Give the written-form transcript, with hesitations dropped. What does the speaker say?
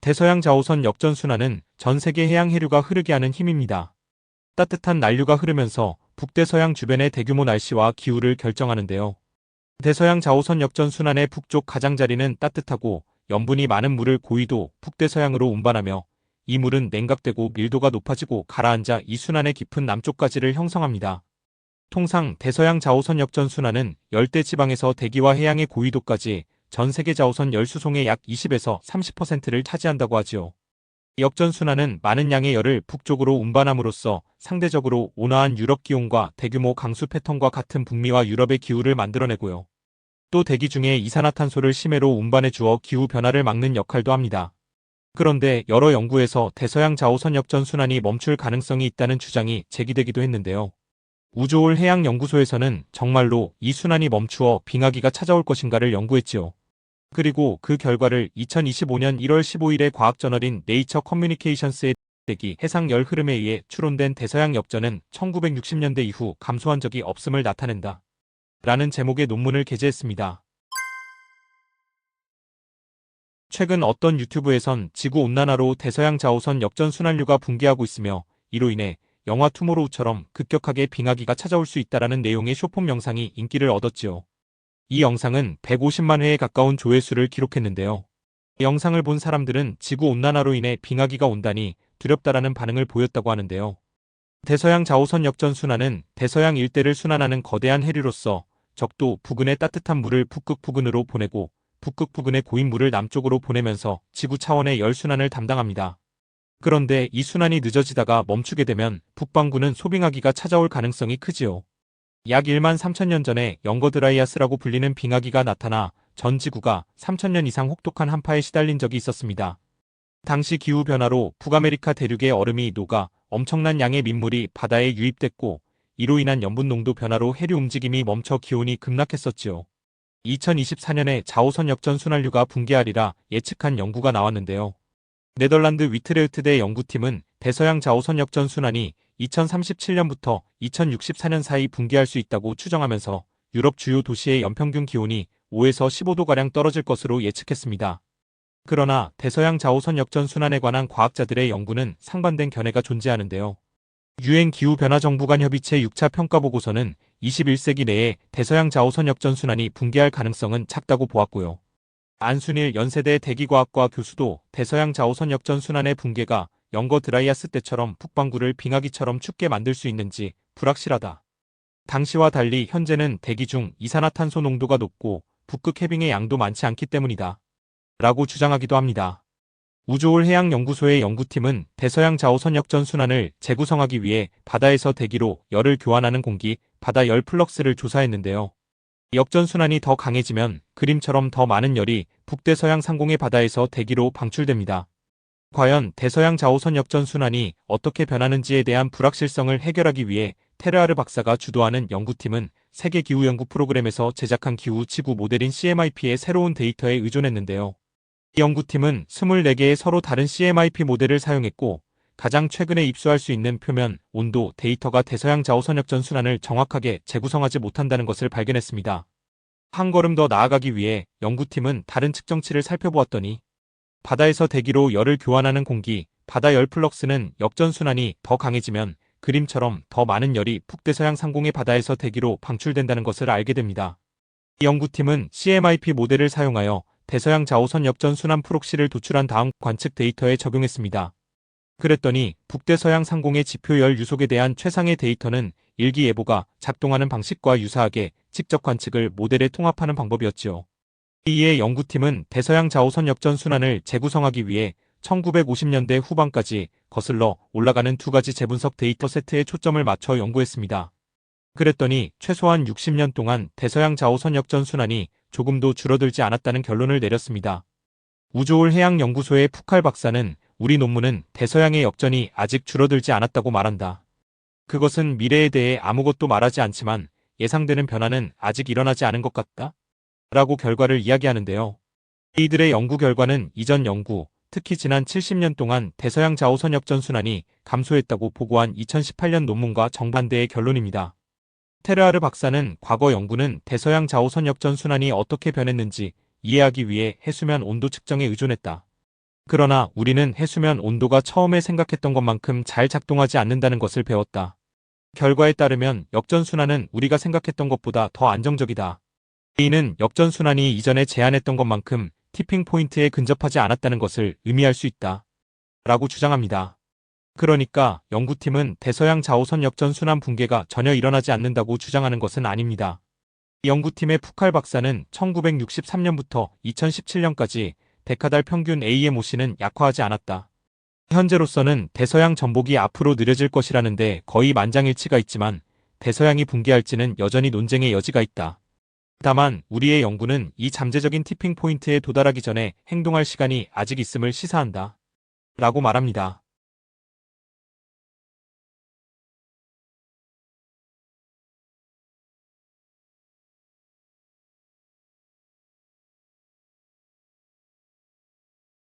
대서양 자오선 역전순환은 전 세계 해양 해류가 흐르게 하는 힘입니다. 따뜻한 난류가 흐르면서 북대서양 주변의 대규모 날씨와 기후를 결정하는데요. 대서양 자오선 역전순환의 북쪽 가장자리는 따뜻하고 염분이 많은 물을 고위도 북대서양으로 운반하며 이 물은 냉각되고 밀도가 높아지고 가라앉아 이 순환의 깊은 남쪽까지를 형성합니다. 통상 대서양 자오선 역전순환은 열대지방에서 대기와 해양의 고위도까지 전 세계 자오선 열수송의 약 20에서 30%를 차지한다고 하지요. 역전순환은 많은 양의 열을 북쪽으로 운반함으로써 상대적으로 온화한 유럽 기온과 대규모 강수 패턴과 같은 북미와 유럽의 기후를 만들어내고요. 또 대기 중에 이산화탄소를 심해로 운반해 주어 기후 변화를 막는 역할도 합니다. 그런데 여러 연구에서 대서양 자오선 역전순환이 멈출 가능성이 있다는 주장이 제기되기도 했는데요. 우주올 해양연구소에서는 정말로 이 순환이 멈추어 빙하기가 찾아올 것인가를 연구했지요. 그리고 그 결과를 2025년 1월 15일에 과학저널인 네이처 커뮤니케이션스의 대기 해상 열 흐름에 의해 추론된 대서양 역전은 1960년대 이후 감소한 적이 없음을 나타낸다. 라는 제목의 논문을 게재했습니다. 최근 어떤 유튜브에선 지구온난화로 대서양 자오선 역전순환류가 붕괴하고 있으며 이로 인해 영화 투모로우처럼 급격하게 빙하기가 찾아올 수 있다라는 내용의 쇼폼 영상이 인기를 얻었지요. 이 영상은 150만 회에 가까운 조회수를 기록했는데요. 영상을 본 사람들은 지구온난화로 인해 빙하기가 온다니 두렵다라는 반응을 보였다고 하는데요. 대서양 자오선 역전순환은 대서양 일대를 순환하는 거대한 해류로서 적도 부근의 따뜻한 물을 북극 부근으로 보내고 북극 부근의 고인 물을 남쪽으로 보내면서 지구 차원의 열순환을 담당합니다. 그런데 이 순환이 늦어지다가 멈추게 되면 북반구는 소빙하기가 찾아올 가능성이 크지요. 약 1만 3천년 전에 영거드라이아스라고 불리는 빙하기가 나타나 전 지구가 3천년 이상 혹독한 한파에 시달린 적이 있었습니다. 당시 기후변화로 북아메리카 대륙의 얼음이 녹아 엄청난 양의 민물이 바다에 유입됐고 이로 인한 염분 농도 변화로 해류 움직임이 멈춰 기온이 급락했었지요. 2024년에 자오선 역전순환류가 붕괴하리라 예측한 연구가 나왔는데요. 네덜란드 위트레흐트대 연구팀은 대서양 자오선 역전순환이 2037년부터 2064년 사이 붕괴할 수 있다고 추정하면서 유럽 주요 도시의 연평균 기온이 5에서 15도가량 떨어질 것으로 예측했습니다. 그러나 대서양 자오선 역전순환에 관한 과학자들의 연구는 상반된 견해가 존재하는데요. 유엔 기후변화정부간 협의체 6차 평가보고서는 21세기 내에 대서양 자오선 역전순환이 붕괴할 가능성은 작다고 보았고요. 안순일 연세대 대기과학과 교수도 대서양 자오선 역전순환의 붕괴가 영거 드라이아스 때처럼 북반구를 빙하기처럼 춥게 만들 수 있는지 불확실하다. 당시와 달리 현재는 대기 중 이산화탄소 농도가 높고 북극 해빙의 양도 많지 않기 때문이다. 라고 주장하기도 합니다. 우주올 해양연구소의 연구팀은 대서양 자오선 역전순환을 재구성하기 위해 바다에서 대기로 열을 교환하는 공기, 바다 열 플럭스를 조사했는데요. 역전순환이 더 강해지면 그림처럼 더 많은 열이 북대서양 상공의 바다에서 대기로 방출됩니다. 과연 대서양 자오선 역전순환이 어떻게 변하는지에 대한 불확실성을 해결하기 위해 테르아르 박사가 주도하는 연구팀은 세계기후연구 프로그램에서 제작한 기후-지구 모델인 CMIP의 새로운 데이터에 의존했는데요. 이 연구팀은 24개의 서로 다른 CMIP 모델을 사용했고 가장 최근에 입수할 수 있는 표면, 온도 데이터가 대서양 자오선 역전순환을 정확하게 재구성하지 못한다는 것을 발견했습니다. 한 걸음 더 나아가기 위해 연구팀은 다른 측정치를 살펴보았더니 바다에서 대기로 열을 교환하는 공기, 바다 열 플럭스는 역전순환이 더 강해지면 그림처럼 더 많은 열이 북대서양 상공의 바다에서 대기로 방출된다는 것을 알게 됩니다. 이 연구팀은 CMIP 모델을 사용하여 대서양 자오선 역전순환 프록시를 도출한 다음 관측 데이터에 적용했습니다. 그랬더니 북대서양 상공의 지표 열 유속에 대한 최상의 데이터는 일기예보가 작동하는 방식과 유사하게 직접 관측을 모델에 통합하는 방법이었지요. 이에 연구팀은 대서양 자오선 역전순환을 재구성하기 위해 1950년대 후반까지 거슬러 올라가는 두 가지 재분석 데이터 세트에 초점을 맞춰 연구했습니다. 그랬더니 최소한 60년 동안 대서양 자오선 역전순환이 조금도 줄어들지 않았다는 결론을 내렸습니다. 우주올 해양연구소의 푸칼 박사는 우리 논문은 대서양의 역전이 아직 줄어들지 않았다고 말한다. 그것은 미래에 대해 아무것도 말하지 않지만 예상되는 변화는 아직 일어나지 않은 것 같다. 라고 결과를 이야기하는데요. 이들의 연구 결과는 이전 연구, 특히 지난 70년 동안 대서양 자오선 역전순환이 감소했다고 보고한 2018년 논문과 정반대의 결론입니다. 테르아르 박사는 과거 연구는 대서양 자오선 역전순환이 어떻게 변했는지 이해하기 위해 해수면 온도 측정에 의존했다. 그러나 우리는 해수면 온도가 처음에 생각했던 것만큼 잘 작동하지 않는다는 것을 배웠다. 결과에 따르면 역전순환은 우리가 생각했던 것보다 더 안정적이다. 이는 역전순환이 이전에 제안했던 것만큼 티핑 포인트에 근접하지 않았다는 것을 의미할 수 있다. 라고 주장합니다. 그러니까 연구팀은 대서양 자오선 역전순환 붕괴가 전혀 일어나지 않는다고 주장하는 것은 아닙니다. 연구팀의 푸칼 박사는 1963년부터 2017년까지 데카달 평균 AMOC는 약화하지 않았다. 현재로서는 대서양 전복이 앞으로 느려질 것이라는데 거의 만장일치가 있지만 대서양이 붕괴할지는 여전히 논쟁의 여지가 있다. 다만 우리의 연구는 이 잠재적인 티핑 포인트에 도달하기 전에 행동할 시간이 아직 있음을 시사한다. 라고 말합니다.